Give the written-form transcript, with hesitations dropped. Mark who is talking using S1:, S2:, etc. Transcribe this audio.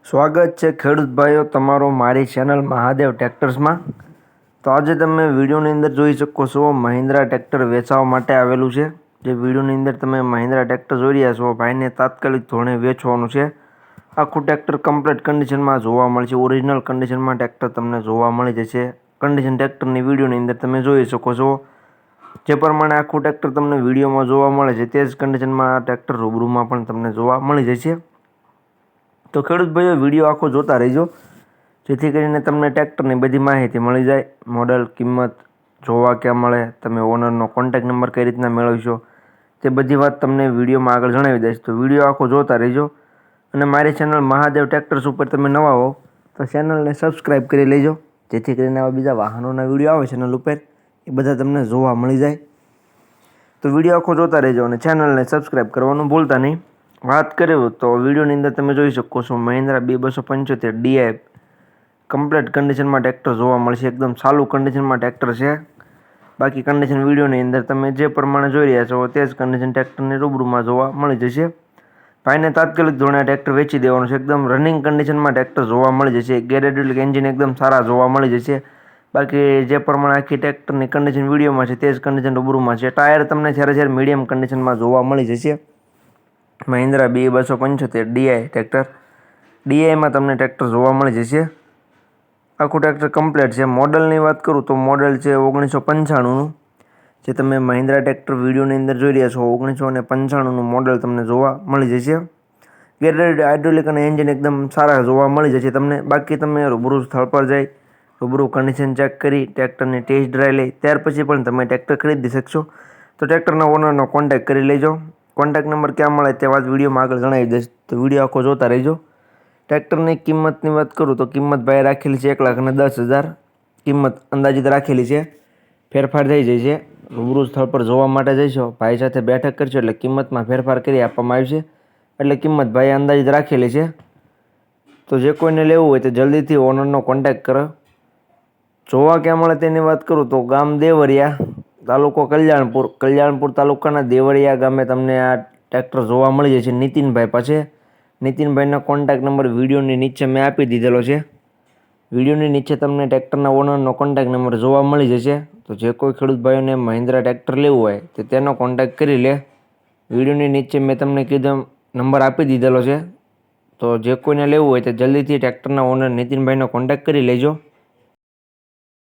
S1: સ્વાગત છે ખેડૂત ભાઈઓ તમારો મારી ચેનલ મહાદેવ ટ્રેક્ટર્સમાં। તો આજે તમે વિડીયોની અંદર જોઈ શકો છો મહિન્દ્રા ટ્રેક્ટર વેચવા માટે આવેલું છે। જે વિડીયોની અંદર તમે મહિન્દ્રા ટ્રેક્ટર જોઈ રહ્યા છો ભાઈને તાત્કાલિક ધોરણે વેચવાનું છે। આખું ટ્રેક્ટર કમ્પ્લીટ કન્ડિશનમાં જોવા મળશે, ઓરિજિનલ કન્ડિશનમાં ટ્રેક્ટર તમને જોવા મળી જશે। કન્ડિશન ટ્રેક્ટરની વિડીયોની અંદર તમે જોઈ શકો છો જે પ્રમાણે આખું ટ્રેક્ટર તમને વિડીયોમાં જોવા મળે છે તે જ કન્ડિશનમાં આ ટ્રેક્ટર રૂબરૂમાં પણ તમને જોવા મળી જશે। તો ખેડૂત ભાઈઓ વિડીયો આખો જોતા રહેજો જેથી કરીને તમને ટ્રેક્ટરની બધી માહિતી મળી જાય। મોડલ, કિંમત, જોવા ક્યાં મળે, તમે ઓનરનો કોન્ટેક્ટ નંબર કઈ રીતના મેળવશો તે બધી વાત તમને વિડીયોમાં આગળ જણાવી દઈશ। તો વિડીયો આખો જોતા રહેજો અને મારી ચેનલ મહાદેવ ટ્રેક્ટર્સ ઉપર તમે નવા હો તો ચેનલને સબસ્ક્રાઈબ કરી લેજો જેથી કરીને આવા બીજા વાહનોના વિડીયો આવે ચેનલ ઉપર એ બધા તમને જોવા મળી જાય। તો વિડીયો આખો જોતા રહેજો અને ચેનલને સબસ્ક્રાઈબ કરવાનું ભૂલતા નહીં। વાત કરીએ તો વિડીયોની અંદર તમે જોઈ શકો છો મહિન્દ્રા B275 DI કમ્પ્લીટ કન્ડિશનમાં ટ્રેક્ટર જોવા મળશે, એકદમ સારું કન્ડિશનમાં ટ્રેક્ટર છે। બાકી કન્ડિશન વિડીયોની અંદર તમે જે પ્રમાણે જોઈ રહ્યા છો તે જ કન્ડિશન ટ્રેક્ટરની રૂબરૂમાં જોવા મળી જશે। ભાઈને તાત્કાલિક ધોરણે ટ્રેક્ટર વેચી દેવાનું છે, એકદમ રનિંગ કન્ડિશનમાં ટ્રેક્ટર જોવા મળી જશે। ગેરેજ એન્જિન એકદમ સારા જોવા મળી જશે। બાકી જે પ્રમાણે આખી ટ્રેક્ટરની કન્ડિશન વિડીયોમાં છે તે જ કન્ડિશન રૂબરૂમાં છે। ટાયર તમને જ્યારે મીડિયમ કન્ડિશનમાં જોવા મળી જશે। મહિન્દ્રા B275 DI ટ્રેક્ટર DIમાં તમને ટ્રેક્ટર જોવા મળી જશે। આખું ટ્રેક્ટર કમ્પ્લીટ છે। મોડલની વાત કરું તો મોડલ છે 1995નું, જે તમે મહિન્દ્રા ટ્રેક્ટર વિડીયોની અંદર જોઈ રહ્યા છો 1995નું મોડલ તમને જોવા મળી જશે। ગેરેજ, હાઇડ્રોલિક અને એન્જિન એકદમ સારા જોવા મળી જશે તમને। બાકી તમે રૂબરૂ સ્થળ પર જઈ રૂબરૂ કન્ડિશન ચેક કરી ટ્રેક્ટરની ટેસ્ટ ડ્રાઈવ લઈ ત્યાર પછી પણ તમે ટ્રેક્ટર ખરીદી શકશો। તો ટ્રેક્ટરના ઓનરનો કોન્ટેક્ટ કરી લેજો। કોન્ટેક્ટ નંબર ક્યાં મળે તે વાત વિડીયોમાં આગળ જણાવી દઈશ, તો વિડીયો આખો જોતા રહેજો। ટ્રેક્ટરની કિંમતની વાત કરું તો કિંમત ભાઈ રાખેલી છે 1,10,000 કિંમત અંદાજિત રાખેલી છે, ફેરફાર થઈ જાય છે। રૂબરૂ સ્થળ પર જોવા માટે જઈશો, ભાઈ સાથે બેઠક કરશો એટલે કિંમતમાં ફેરફાર કરી આપવામાં આવશે। એટલે કિંમત ભાઈ અંદાજિત રાખેલી છે। તો જે કોઈને લેવું હોય તો જલ્દીથી ઓનરનો કોન્ટેક્ટ કરો। જોવા ક્યાં મળે તેની વાત કરું તો ગામ દેવરિયા, તાલુકો કલ્યાણપુર તાલુકાના દેવરિયા ગામે તમને આ ટ્રેક્ટર જોવા મળી જશે નીતિનભાઈ પાસે। નીતિનભાઈનો કોન્ટેક્ટ નંબર વિડીયોની નીચે મેં આપી દીધેલો છે। વિડીયોની નીચે તમને ટ્રેક્ટરના ઓનરનો કોન્ટેક્ટ નંબર જોવા મળી જશે। તો જે કોઈ ખેડૂત ભાઈઓને મહિન્દ્રા ટ્રેક્ટર લેવું હોય તો તેનો કોન્ટેક્ટ કરી લે। વિડીયોની નીચે મેં તમને કીધો નંબર આપી દીધેલો છે। તો જે કોઈને લેવું હોય તો જલ્દીથી ટ્રેક્ટરના ઓનર નીતિનભાઈનો કોન્ટેક્ટ કરી લેજો।